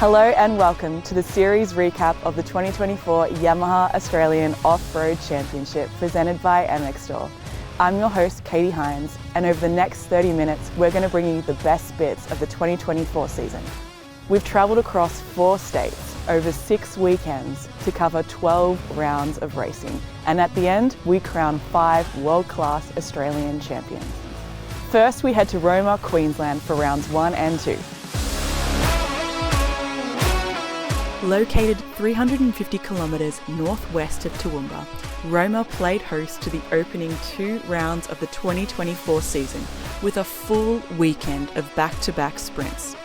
Hello and welcome to the series recap of the 2024 Yamaha Australian Off-Road Championship presented by MX Store. I'm your host Katie Hines, and over the next 30 minutes we're going to bring you the best bits of the 2024 season. We've travelled across 4 states over 6 weekends to cover 12 rounds of racing, and at the end we crown 5 world-class Australian champions. First we head to Roma, Queensland for rounds 1 and 2. Located 350 kilometres northwest of Toowoomba, Roma played host to the opening 2 rounds of the 2024 season with a full weekend of back-to-back sprints.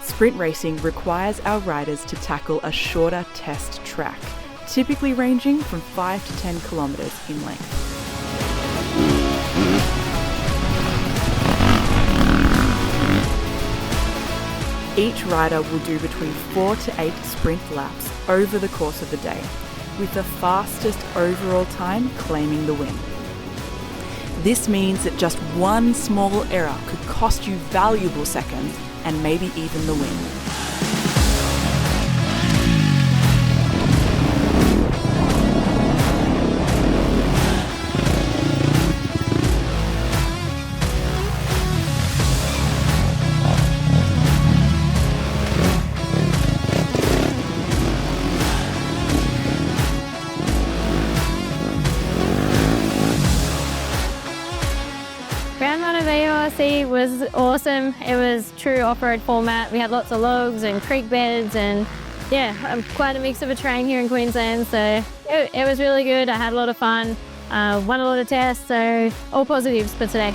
Sprint racing requires our riders to tackle a shorter test track, typically ranging from 5 to 10 kilometres in length. Each rider will do between 4 to 8 sprint laps over the course of the day, with the fastest overall time claiming the win. This means that just one small error could cost you valuable seconds and maybe even the win. Round 1 of AORC was awesome. It was true off-road format. We had lots of logs and creek beds and quite a mix of a terrain here in Queensland. So it was really good. I had a lot of fun, won a lot of tests, so all positives for today.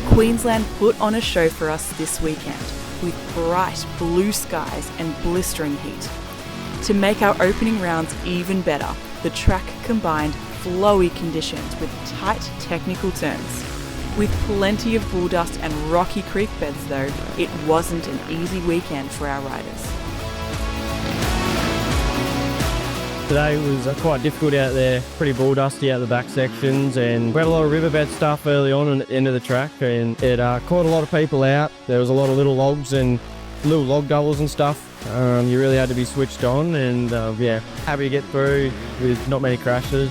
Queensland put on a show for us this weekend with bright blue skies and blistering heat. To make our opening rounds even better, the track combined flowy conditions with tight technical turns. With plenty of bull dust and rocky creek beds though, it wasn't an easy weekend for our riders. Today was quite difficult out there, pretty bull dusty out the back sections, and we had a lot of riverbed stuff early on at the end of the track, and it caught a lot of people out. There was a lot of little logs and little log doubles and stuff. You really had to be switched on, and happy to get through with not many crashes.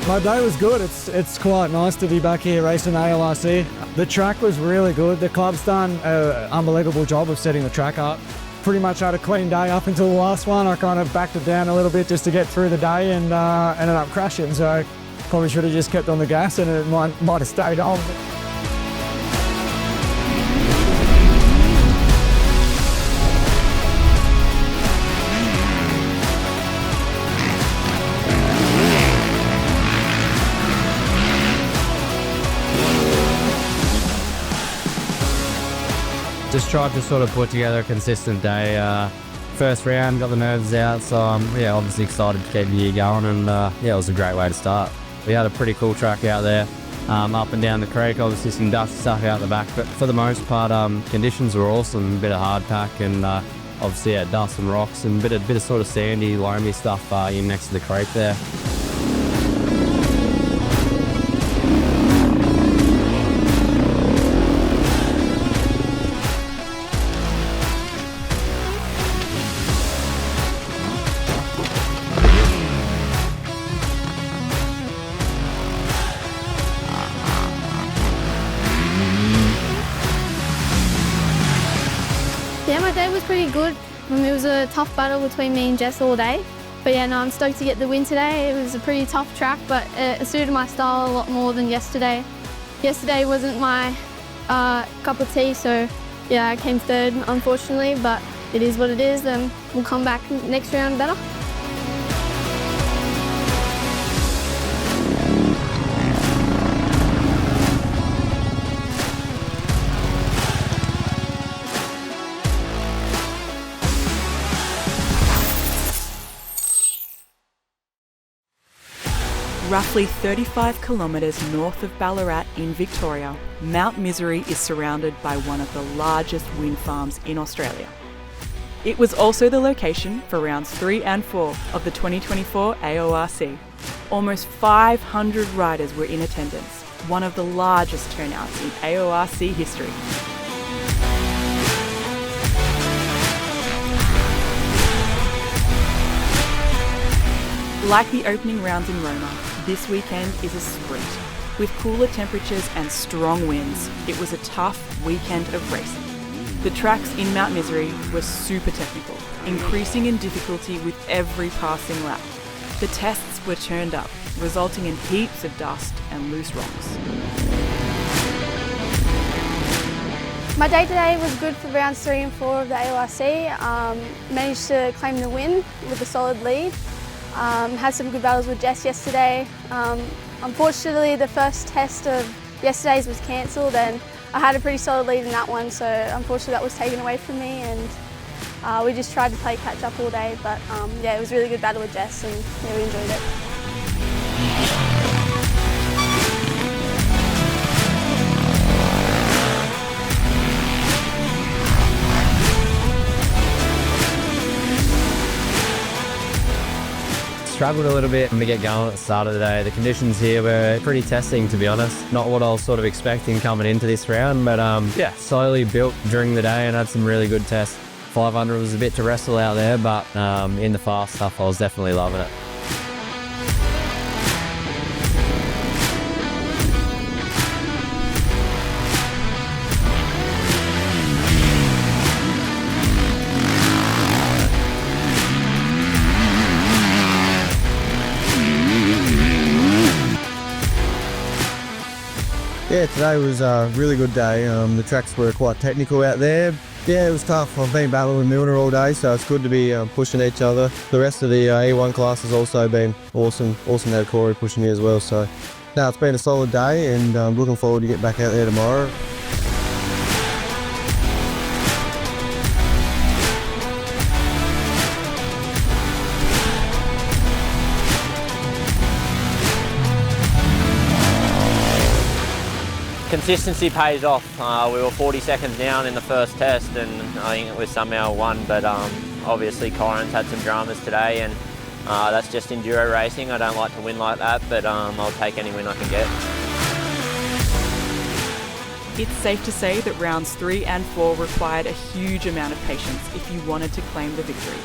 My day was good. It's quite nice to be back here racing AORC. The track was really good. The club's done an unbelievable job of setting the track up. Pretty much had a clean day up until the last one. I kind of backed it down a little bit just to get through the day and ended up crashing. So probably should have just kept on the gas and it might have stayed on. Just tried to sort of put together a consistent day. First round, got the nerves out, so obviously excited to keep the year going, and it was a great way to start. We had a pretty cool track out there, up and down the creek, obviously some dusty stuff out the back, but for the most part conditions were awesome, a bit of hard pack and obviously dust and rocks and a bit of sort of sandy, loamy stuff in next to the creek there. Yeah, my day was pretty good. It was a tough battle between me and Jess all day. But I'm stoked to get the win today. It was a pretty tough track, but it suited my style a lot more than yesterday. Yesterday wasn't my cup of tea, so I came third, unfortunately, but it is what it is, and we'll come back next round better. Roughly 35 kilometres north of Ballarat in Victoria, Mount Misery is surrounded by one of the largest wind farms in Australia. It was also the location for rounds 3 and 4 of the 2024 AORC. Almost 500 riders were in attendance, one of the largest turnouts in AORC history. Like the opening rounds in Roma, this weekend is a sprint. With cooler temperatures and strong winds, it was a tough weekend of racing. The tracks in Mount Misery were super technical, increasing in difficulty with every passing lap. The tests were turned up, resulting in heaps of dust and loose rocks. My day today was good for rounds 3 and 4 of the AORC. Managed to claim the win with a solid lead. Had some good battles with Jess yesterday. Unfortunately, the first test of yesterday's was cancelled, and I had a pretty solid lead in that one, so unfortunately that was taken away from me, and we just tried to play catch up all day, but yeah, it was a really good battle with Jess, and yeah, we enjoyed it. Struggled a little bit to get going at the start of the day. The conditions here were pretty testing, to be honest. Not what I was sort of expecting coming into this round, but yeah, slowly built during the day and had some really good tests. 500 was a bit to wrestle out there, but in the fast stuff, I was definitely loving it. Yeah, today was a really good day. The tracks were quite technical out there. Yeah, it was tough. I've been battling with Milner all day, so it's good to be pushing each other. The rest of the E1 class has also been awesome. Awesome to have Corey pushing me as well. So, no, it's been a solid day, and I'm looking forward to get back out there tomorrow. Consistency pays off. We were 40 seconds down in the first test, and I think it was somehow won, but obviously Corin's had some dramas today, and that's just enduro racing. I don't like to win like that, but I'll take any win I can get. It's safe to say that rounds 3 and 4 required a huge amount of patience if you wanted to claim the victory.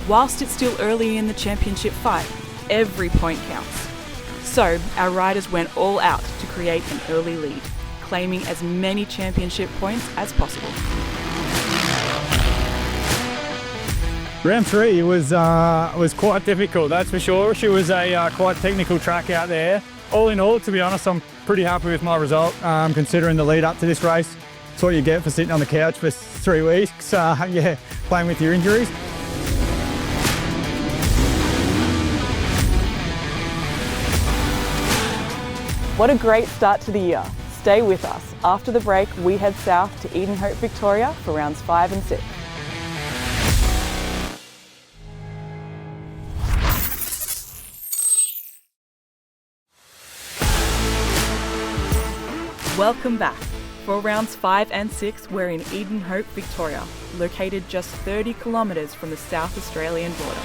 Whilst it's still early in the championship fight, every point counts. So, our riders went all out to create an early lead, claiming as many championship points as possible. Round 3 was quite difficult, that's for sure. She was a quite technical track out there. All in all, to be honest, I'm pretty happy with my result, considering the lead up to this race. It's what you get for sitting on the couch for 3 weeks, yeah, playing with your injuries. What a great start to the year. Stay with us. After the break, we head south to Edenhope, Victoria for rounds 5 and 6. Welcome back. For rounds 5 and 6, we're in Edenhope, Victoria, located just 30 kilometres from the South Australian border.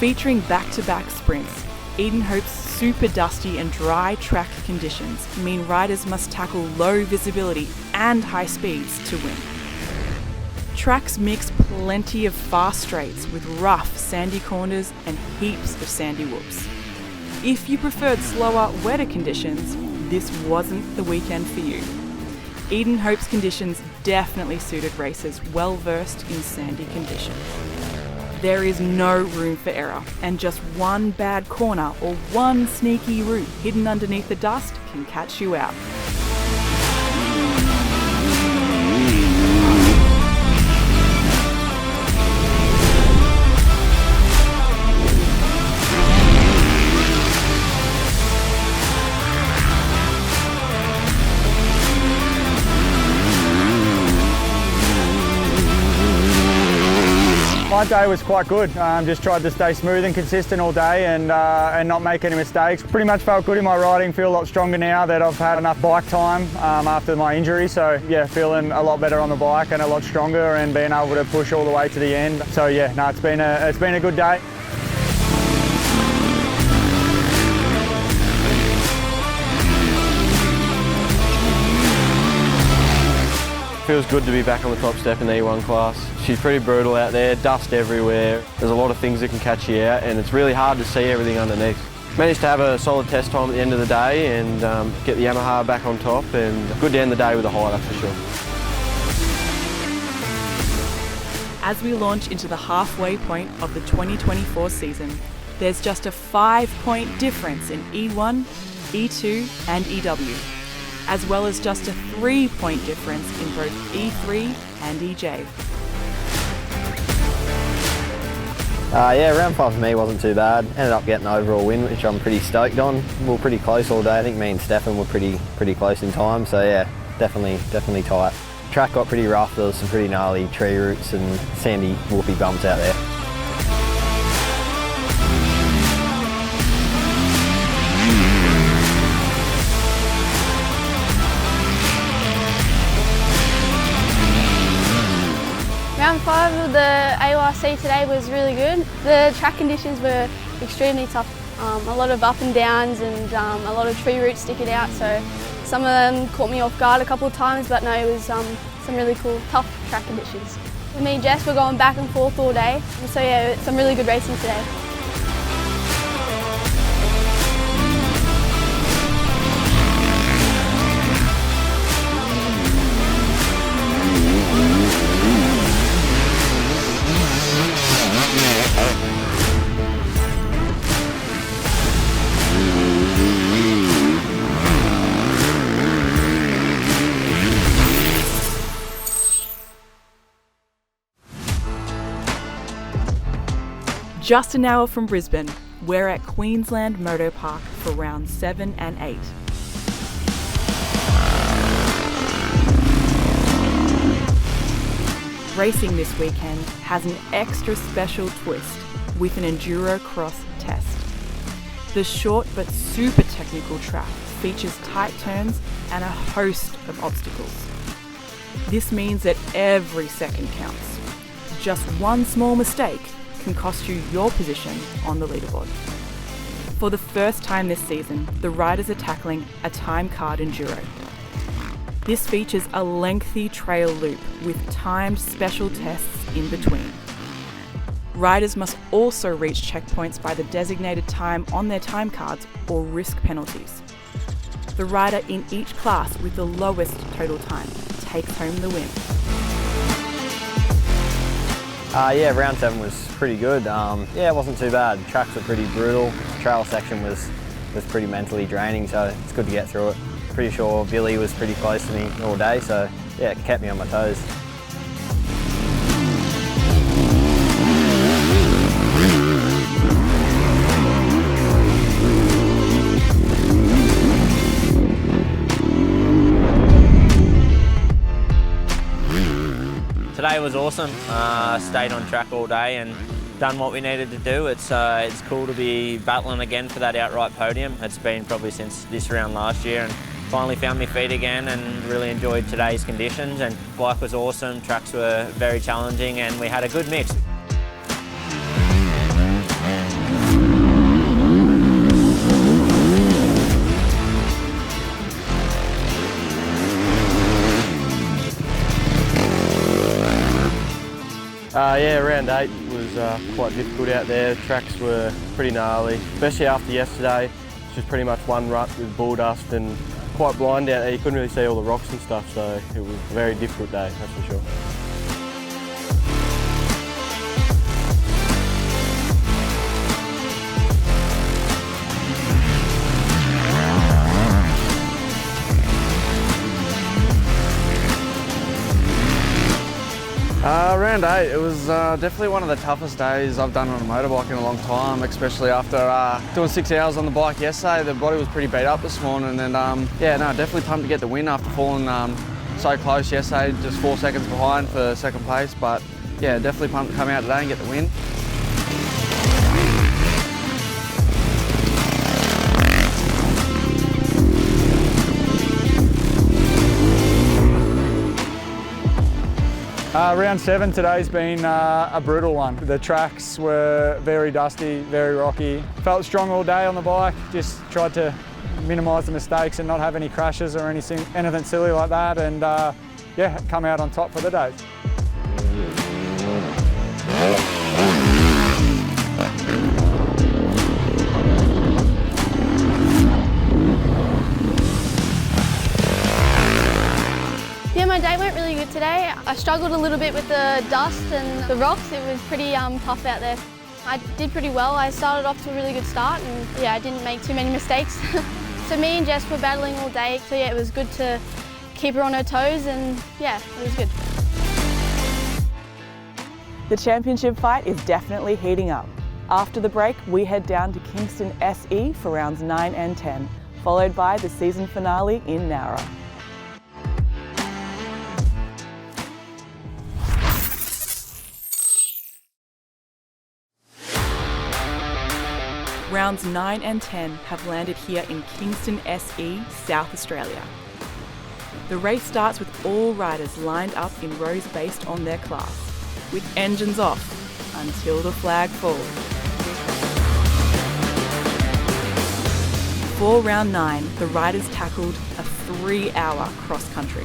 Featuring back-to-back sprints, Edenhope's super dusty and dry track conditions mean riders must tackle low visibility and high speeds to win. Tracks mix plenty of fast straights with rough, sandy corners and heaps of sandy whoops. If you preferred slower, wetter conditions, this wasn't the weekend for you. Edenhope's conditions definitely suited racers well versed in sandy conditions. There is no room for error, and just one bad corner or one sneaky route hidden underneath the dust can catch you out. My day was quite good. Just tried to stay smooth and consistent all day and not make any mistakes. Pretty much felt good in my riding, feel a lot stronger now that I've had enough bike time after my injury. So yeah, feeling a lot better on the bike and a lot stronger and being able to push all the way to the end. So yeah, no, it's been a good day. Feels good to be back on the top step in the E1 class. She's pretty brutal out there, dust everywhere. There's a lot of things that can catch you out and it's really hard to see everything underneath. Managed to have a solid test time at the end of the day and get the Yamaha back on top, and good to end the day with a high, that's for sure. As we launch into the halfway point of the 2024 season, there's just a 5-point difference in E1, E2 and EW, as well as just a 3-point difference in both E3 and EJ. Yeah, round 5 for me wasn't too bad. Ended up getting an overall win, which I'm pretty stoked on. We were pretty close all day. I think me and Stefan were pretty close in time, so yeah, definitely tight. Track got pretty rough. There was some pretty gnarly tree roots and sandy whoopie bumps out there. Round 5 of the AORC today was really good. The track conditions were extremely tough. A lot of up and downs and a lot of tree roots sticking out, so some of them caught me off guard a couple of times, but no, it was some really cool, tough track conditions. Me and Jess were going back and forth all day, so yeah, some really good racing today. Just an hour from Brisbane, we're at Queensland Moto Park for rounds 7 and 8. Racing this weekend has an extra special twist with an enduro cross test. The short but super technical track features tight turns and a host of obstacles. This means that every second counts. Just one small mistake can cost you your position on the leaderboard. For the first time this season, the riders are tackling a time card enduro. This features a lengthy trail loop with timed special tests in between. Riders must also reach checkpoints by the designated time on their time cards or risk penalties. The rider in each class with the lowest total time takes home the win. Yeah, round 7 was pretty good. Yeah, it wasn't too bad. Tracks were pretty brutal. The trail section was pretty mentally draining, so it's good to get through it. Pretty sure Billy was pretty close to me all day, so yeah, it kept me on my toes. Today was awesome. Stayed on track all day and done what we needed to do. It's cool to be battling again for that outright podium. It's been probably since this round last year, and finally found my feet again and really enjoyed today's conditions. And bike was awesome, tracks were very challenging, and we had a good mix. Yeah, round 8 was quite difficult out there. The tracks were pretty gnarly, especially after yesterday, which was pretty much one rut with bull dust and quite blind out there. You couldn't really see all the rocks and stuff, so it was a very difficult day, that's for sure. Round 8, it was definitely one of the toughest days I've done on a motorbike in a long time, especially after doing 6 hours on the bike yesterday. The body was pretty beat up this morning, and yeah, no, definitely time to get the win after falling so close yesterday, just 4 seconds behind for second place. But yeah, definitely pumped to come out today and get the win. Round 7 today's been a brutal one. The tracks were very dusty, very rocky. Felt strong all day on the bike, just tried to minimise the mistakes and not have any crashes or anything silly like that, and yeah, come out on top for the day. Yeah, my day went really good today. I struggled a little bit with the dust and the rocks. It was pretty tough out there. I did pretty well. I started off to a really good start, and yeah, I didn't make too many mistakes. So me and Jess were battling all day, so yeah, it was good to keep her on her toes, and yeah, it was good. The championship fight is definitely heating up. After the break, we head down to Kingston SE for rounds 9 and 10, followed by the season finale in Nowra. Rounds 9 and 10 have landed here in Kingston SE, South Australia. The race starts with all riders lined up in rows based on their class, with engines off until the flag falls. For round 9, the riders tackled a 3-hour cross-country,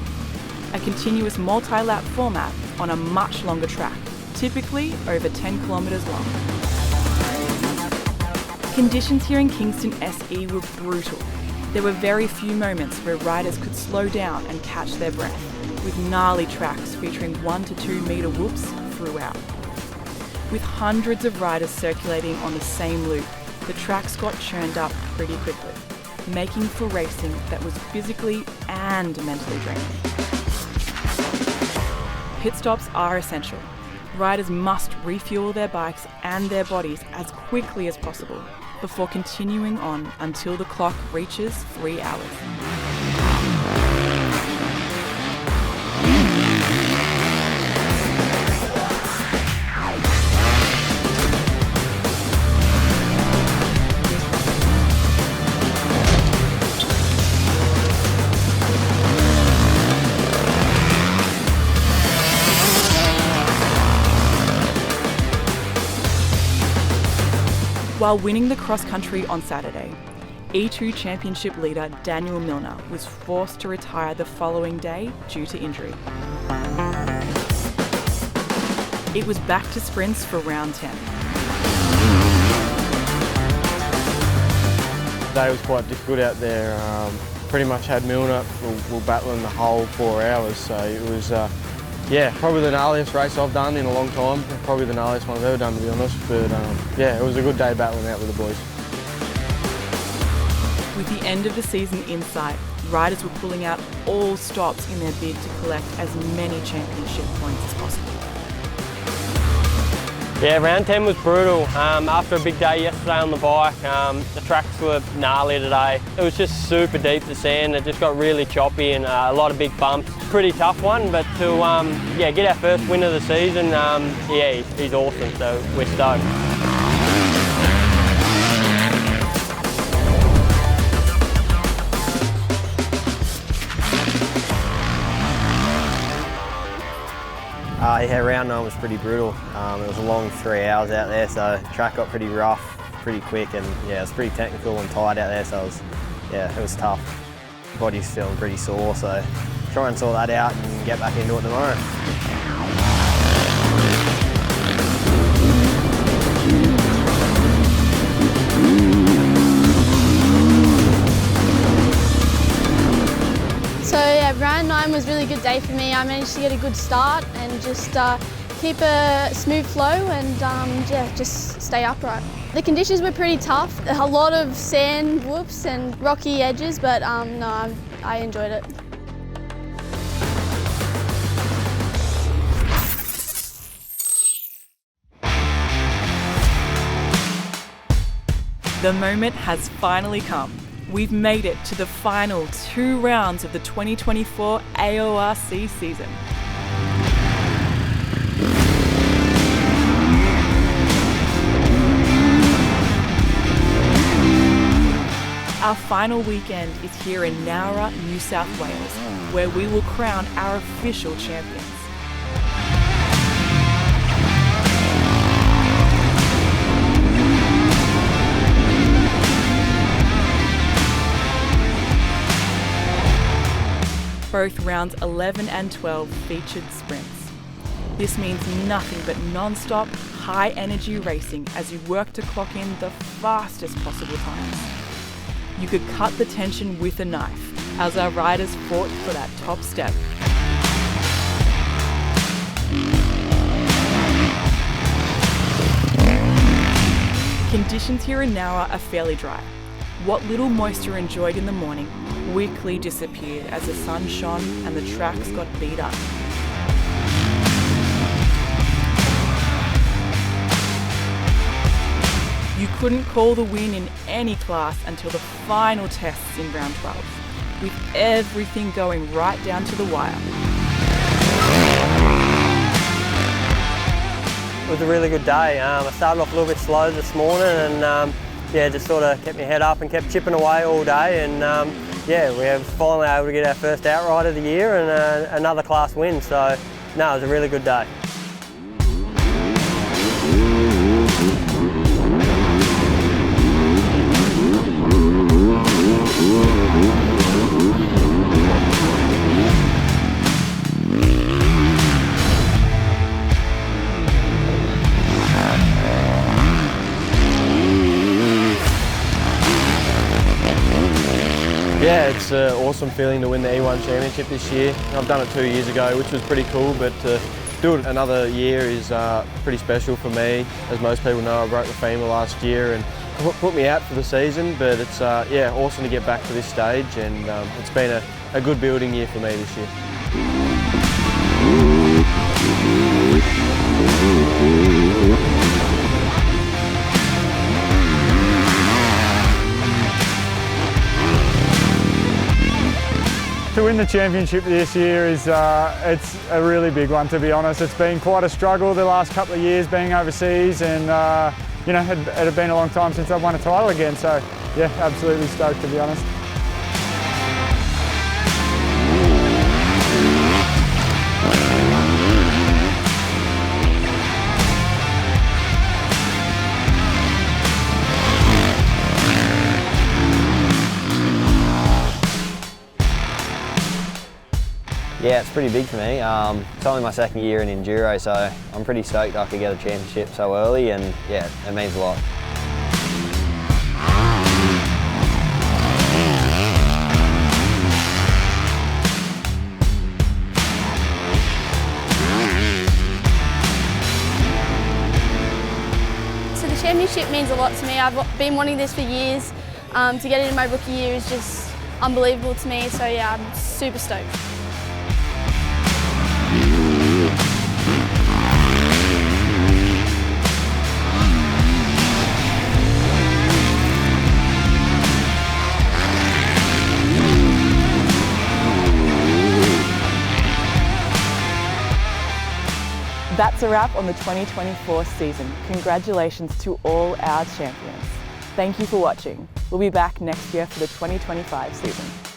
a continuous multi-lap format on a much longer track, typically over 10 kilometres long. Conditions here in Kingston SE were brutal. There were very few moments where riders could slow down and catch their breath, with gnarly tracks featuring 1 to 2 metre whoops throughout. With hundreds of riders circulating on the same loop, the tracks got churned up pretty quickly, making for racing that was physically and mentally draining. Pit stops are essential. Riders must refuel their bikes and their bodies as quickly as possible before continuing on until the clock reaches 3 hours. While winning the cross-country on Saturday, E2 Championship leader Daniel Milner was forced to retire the following day due to injury. It was back to sprints for round 10. The day was quite difficult out there. Pretty much had Milner, we're battling the whole 4 hours, so it was yeah, probably the gnarliest race I've done in a long time. Probably the gnarliest one I've ever done, to be honest. But yeah, it was a good day battling out with the boys. With the end of the season in sight, riders were pulling out all stops in their bid to collect as many championship points as possible. Yeah, round 10 was brutal. After a big day yesterday on the bike, the tracks were gnarly today. It was just super deep, the sand. It just got really choppy and a lot of big bumps. Pretty tough one, but to yeah, get our first win of the season, yeah, he's awesome, so we're stoked. Yeah, round 9 was pretty brutal. It was a long 3 hours out there, so the track got pretty rough, pretty quick, and yeah, it was pretty technical and tight out there, so it was tough. Body's feeling pretty sore, so try and sort that out and get back into it tomorrow. So yeah, round 9 was a really good day for me. I managed to get a good start and just keep a smooth flow and yeah, just stay upright. The conditions were pretty tough. A lot of sand whoops and rocky edges, but no, I enjoyed it. The moment has finally come. We've made it to the final 2 rounds of the 2024 AORC season. Our final weekend is here in Nowra, New South Wales, where we will crown our official champions. Both rounds 11 and 12 featured sprints. This means nothing but non-stop, high-energy racing as you work to clock in the fastest possible times. You could cut the tension with a knife as our riders fought for that top step. Conditions here in Nowra are fairly dry. What little moisture enjoyed in the morning quickly disappeared as the sun shone and the tracks got beat up. You couldn't call the win in any class until the final tests in round 12, with everything going right down to the wire. It was a really good day. I started off a little bit slow this morning and yeah, just sort of kept my head up and kept chipping away all day, and yeah, we were finally able to get our first outright of the year and another class win, so no, it was a really good day. Yeah, it's an awesome feeling to win the E1 Championship this year. I've done it 2 years ago, which was pretty cool, but to do it another year is pretty special for me. As most people know, I broke the femur last year and put me out for the season, but it's yeah, awesome to get back to this stage, and it's been a good building year for me this year. To win the championship this year is it's a really big one, to be honest. It's been quite a struggle the last couple of years being overseas, and you know, it had been a long time since I've won a title again, so yeah, absolutely stoked, to be honest. Yeah, it's pretty big for me. It's only my second year in Enduro, so I'm pretty stoked I could get a championship so early, and yeah, it means a lot. So the championship means a lot to me. I've been wanting this for years. To get it in my rookie year is just unbelievable to me, so yeah, I'm super stoked. That's a wrap on the 2024 season. Congratulations to all our champions. Thank you for watching. We'll be back next year for the 2025 season.